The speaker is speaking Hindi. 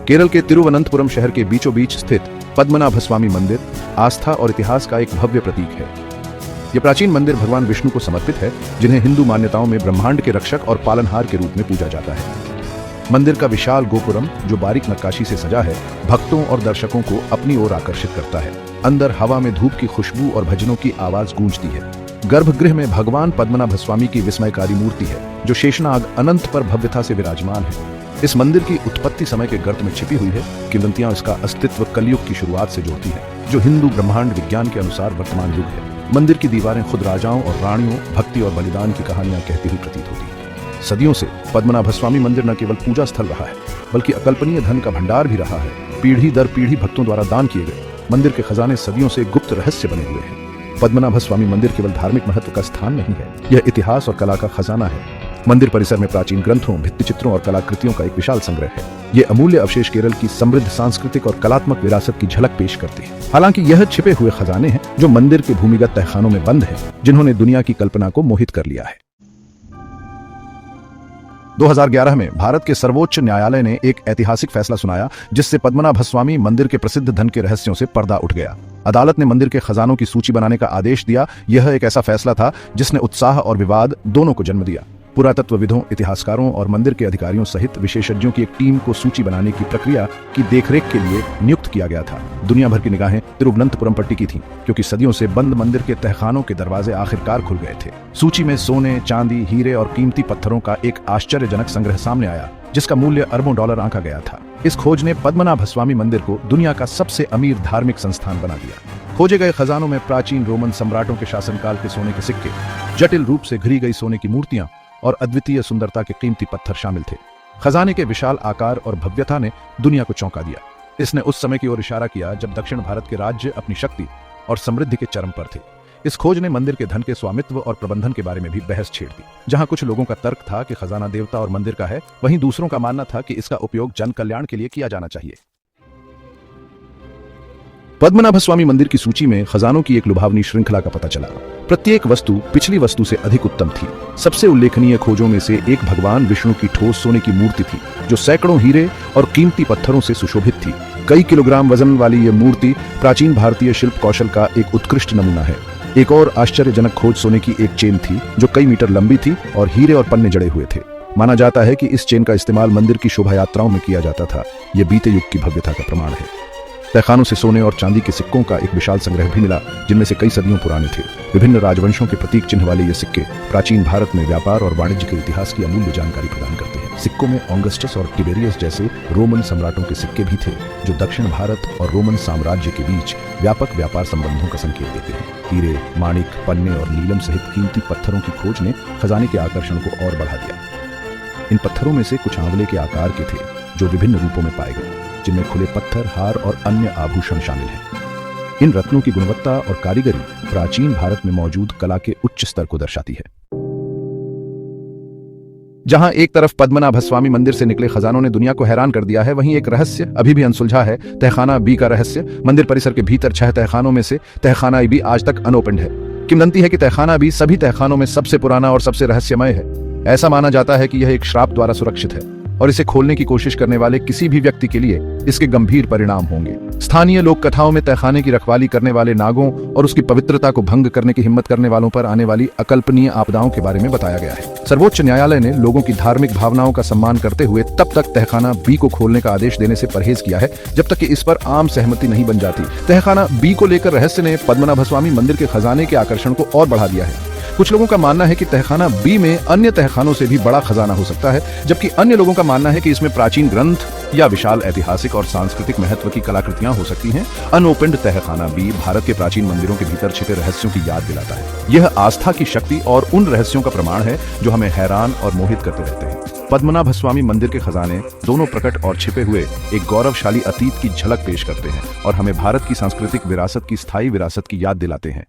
केरल के तिरुवनंतपुरम शहर के बीचों बीच स्थित पद्मनाभ स्वामी मंदिर आस्था और इतिहास का एक भव्य प्रतीक है। यह प्राचीन मंदिर भगवान विष्णु को समर्पित है, जिन्हें हिंदू मान्यताओं में ब्रह्मांड के रक्षक और पालनहार के रूप में पूजा जाता है। मंदिर का विशाल गोपुरम, जो बारीक नक्काशी से सजा है, भक्तों और दर्शकों को अपनी ओर आकर्षित करता है। अंदर हवा में धूप की खुशबू और भजनों की आवाज गूंजती है। गर्भगृह में भगवान पद्मनाभ स्वामी की विस्मयकारी मूर्ति है, जो शेषनाग अनंत पर भव्यता से विराजमान है। इस मंदिर की उत्पत्ति समय के गर्त में छिपी हुई है। किंवदंतियां इसका अस्तित्व कलयुग की शुरुआत से जोड़ती हैं, जो हिंदू ब्रह्मांड विज्ञान के अनुसार वर्तमान युग है। मंदिर की दीवारें खुद राजाओं और रानियों, भक्ति और बलिदान की कहानियां कहती हुई प्रतीत होती है। सदियों से पद्मनाभ स्वामी मंदिर न केवल पूजा स्थल रहा है, बल्कि अकल्पनीय धन का भंडार भी रहा है। पीढ़ी दर पीढ़ी भक्तों द्वारा दान किए गए मंदिर के खजाने सदियों से गुप्त रहस्य बने हुए हैं। पद्मनाभ स्वामी मंदिर केवल धार्मिक महत्व का स्थान नहीं है, यह इतिहास और कला का खजाना है। मंदिर परिसर में प्राचीन ग्रंथों, भित्तिचित्रों और कलाकृतियों का एक विशाल संग्रह है। ये अमूल्य अवशेष केरल की समृद्ध सांस्कृतिक और कलात्मक विरासत की झलक पेश करते हैं। हालांकि यह छिपे हुए खजाने हैं, जो मंदिर के भूमिगत तहखानों में बंद हैं, जिन्होंने दुनिया की कल्पना को मोहित कर लिया है। 2011 में भारत के सर्वोच्च न्यायालय ने एक ऐतिहासिक फैसला सुनाया, जिससे पद्मनाभ स्वामी मंदिर के प्रसिद्ध धन के रहस्यों से पर्दा उठ गया। अदालत ने मंदिर के खजानों की सूची बनाने का आदेश दिया। यह एक ऐसा फैसला था जिसने उत्साह और विवाद दोनों को जन्म दिया। पुरातत्वविदों, इतिहासकारों और मंदिर के अधिकारियों सहित विशेषज्ञों की एक टीम को सूची बनाने की प्रक्रिया की देखरेख के लिए नियुक्त किया गया था। दुनिया भर की निगाहें तिरुवनंतपुरम पर टिकी थीं, क्योंकि सदियों से बंद मंदिर के तहखानों के दरवाजे आखिरकार खुल गए थे। सूची में सोने, चांदी, हीरे और कीमती पत्थरों का एक आश्चर्यजनक संग्रह सामने आया, जिसका मूल्य अरबों डॉलर आंका गया था। इस खोज ने पद्मनाभ स्वामी मंदिर को दुनिया का सबसे अमीर धार्मिक संस्थान बना दिया। खोजे गए खजानों में प्राचीन रोमन सम्राटों के शासनकाल के सोने के सिक्के, जटिल रूप से घिरी गई सोने की मूर्तियां और अद्वितीय सुंदरता के कीमती पत्थर शामिल थे। खजाने के विशाल आकार और भव्यता ने दुनिया को चौंका दिया। इसने उस समय की ओर इशारा किया जब दक्षिण भारत के राज्य अपनी शक्ति और समृद्धि के चरम पर थे। इस खोज ने मंदिर के धन के स्वामित्व और प्रबंधन के बारे में भी बहस छेड़ दी। जहां कुछ लोगों का तर्क था कि खजाना देवता और मंदिर का है, वहीं दूसरों का मानना था कि इसका उपयोग जन कल्याण के लिए किया जाना चाहिए। पद्मनाभ स्वामी मंदिर की सूची में खजानों की एक लुभावनी श्रृंखला का पता चला। प्रत्येक वस्तु पिछली वस्तु से अधिक उत्तम थी। सबसे उल्लेखनीय खोजों में से एक भगवान विष्णु की ठोस सोने की मूर्ति थी, जो सैकड़ों हीरे और कीमती पत्थरों से सुशोभित थी। कई किलोग्राम वजन वाली यह मूर्ति प्राचीन भारतीय शिल्प कौशल का एक उत्कृष्ट नमूना है। एक और आश्चर्यजनक खोज सोने की एक चेन थी, जो कई मीटर लंबी थी और हीरे और पन्ने जड़े हुए थे। माना जाता है कि इस चेन का इस्तेमाल मंदिर की शोभा यात्राओं में किया जाता था। यह बीते युग की भव्यता का प्रमाण है। तहखानों से सोने और चांदी के सिक्कों का एक विशाल संग्रह भी मिला, जिनमें से कई सदियों पुराने थे। विभिन्न राजवंशों के प्रतीक चिन्ह वाले ये सिक्के प्राचीन भारत में व्यापार और वाणिज्य के इतिहास की अमूल्य जानकारी प्रदान करते हैं। सिक्कों में ऑगस्टस और टिबेरियस जैसे रोमन सम्राटों के सिक्के भी थे, जो दक्षिण भारत और रोमन साम्राज्य के बीच व्यापक व्यापार संबंधों का संकेत देते हैं। हीरे, माणिक, पन्ने और नीलम सहित कीमती पत्थरों की खोज ने खजाने के आकर्षण को और बढ़ा दिया। इन पत्थरों में से कुछ आंवले के आकार के थे, जो विभिन्न रूपों में पाए गए, जिनमें खुले पत्थर, हार और अन्य आभूषण शामिल हैं। इन रत्नों की गुणवत्ता और कारीगरी प्राचीन भारत में मौजूद कला के उच्च स्तर को दर्शाती है। जहां एक तरफ पद्मनाभ स्वामी मंदिर से निकले खजानों ने दुनिया को हैरान कर दिया है, वहीं एक रहस्य अभी भी अनसुलझा है। तहखाना बी का रहस्य। मंदिर परिसर के भीतर 6 तहखानों में से तहखाना बी आज तक अनओपन्ड है। किंवदंती है कि तहखाना बी सभी तहखानों में सबसे पुराना और सबसे रहस्यमय है। ऐसा माना जाता है कि यह एक श्राप द्वारा सुरक्षित है और इसे खोलने की कोशिश करने वाले किसी भी व्यक्ति के लिए इसके गंभीर परिणाम होंगे। स्थानीय लोक कथाओं में तहखाने की रखवाली करने वाले नागों और उसकी पवित्रता को भंग करने की हिम्मत करने वालों पर आने वाली अकल्पनीय आपदाओं के बारे में बताया गया है। सर्वोच्च न्यायालय ने लोगों की धार्मिक भावनाओं का सम्मान करते हुए तब तक तहखाना बी को खोलने का आदेश देने से परहेज किया है, जब तक कि इस पर आम सहमति नहीं बन जाती। तहखाना बी को लेकर रहस्य ने पद्मनाभ स्वामी मंदिर के खजाने के आकर्षण को और बढ़ा दिया है। कुछ लोगों का मानना है कि तहखाना बी में अन्य तहखानों से भी बड़ा खजाना हो सकता है, जबकि अन्य लोगों का मानना है कि इसमें प्राचीन ग्रंथ या विशाल ऐतिहासिक और सांस्कृतिक महत्व की कलाकृतियां हो सकती हैं। अनओपन्ड तहखाना बी भारत के प्राचीन मंदिरों के भीतर छिपे रहस्यों की याद दिलाता है। यह आस्था की शक्ति और उन रहस्यों का प्रमाण है जो हमें हैरान और मोहित करते रहते हैं। पद्मनाभ स्वामी मंदिर के खजाने दोनों प्रकट और छिपे हुए एक गौरवशाली अतीत की झलक पेश करते हैं और हमें भारत की सांस्कृतिक विरासत की स्थायी विरासत की याद दिलाते हैं।